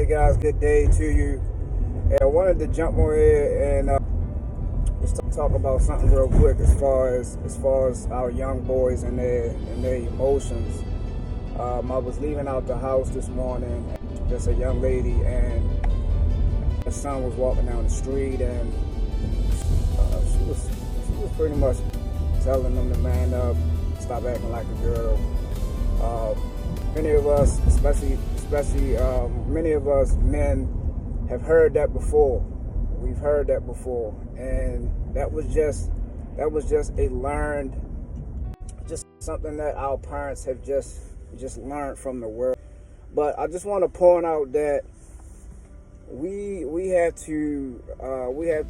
guys, good day to you. And I wanted to jump on here and just talk about something real quick as far as our young boys and their emotions. I was leaving out the house this morning, just a young lady, and her son was walking down the street, and she was pretty much telling them to man up, stop acting like a girl. Many of us, especially many of us men, have heard that before. We've heard that before, and that was just a learned, just something that our parents have just learned from the world. But I just want to point out that we have to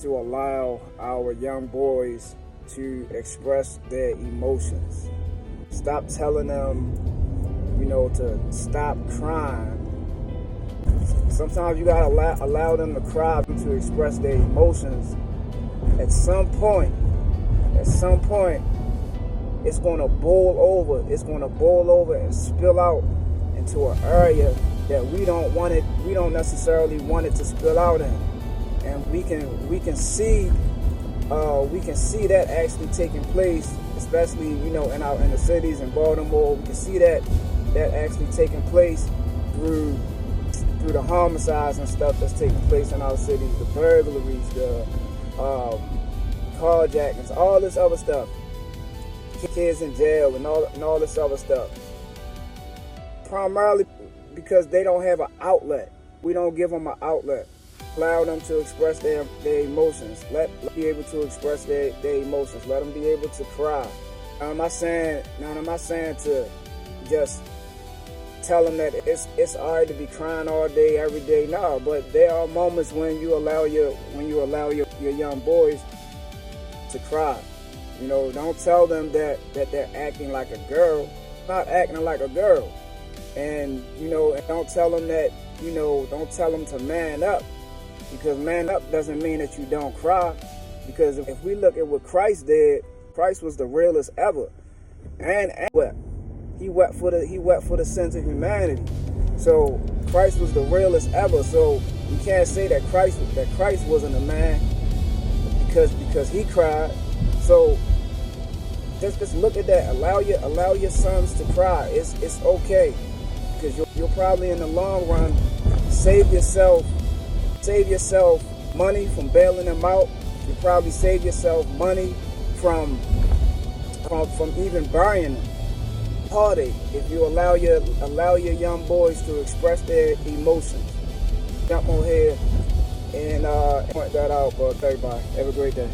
allow our young boys to express their emotions. Stop telling them, to stop crying. Sometimes you gotta allow them to cry, to express their emotions. At some point, it's gonna boil over. It's gonna boil over and spill out into an area that we don't necessarily want it to spill out in. And we can see that actually taking place, especially in the cities in Baltimore. We can see that actually taking place through the homicides and stuff that's taking place in our cities, the burglaries, the carjackings, all this other stuff, kids in jail and all this other stuff. Primarily because they don't have an outlet. We don't give them an outlet. Allow them to express their emotions. Let them be able to express their emotions. Let them be able to cry. I'm not saying to just tell them that it's alright to be crying all day, every day. No, but there are moments when you allow your young boys to cry. Don't tell them that they're acting like a girl. Not acting like a girl. And and don't tell them that don't tell them to man up, because man up doesn't mean that you don't cry. Because if we look at what Christ did, Christ was the realest ever, and wept. He wept for the sins of humanity. So Christ was the realest ever. So you can't say that Christ wasn't a man because he cried. So just look at that. Allow your sons to cry. It's okay, because you'll probably in the long run save yourself money from bailing them out. You probably save yourself money from even burying them. Heartache if you allow your young boys to express their emotions. Jump on here and point that out for everybody. Have a great day.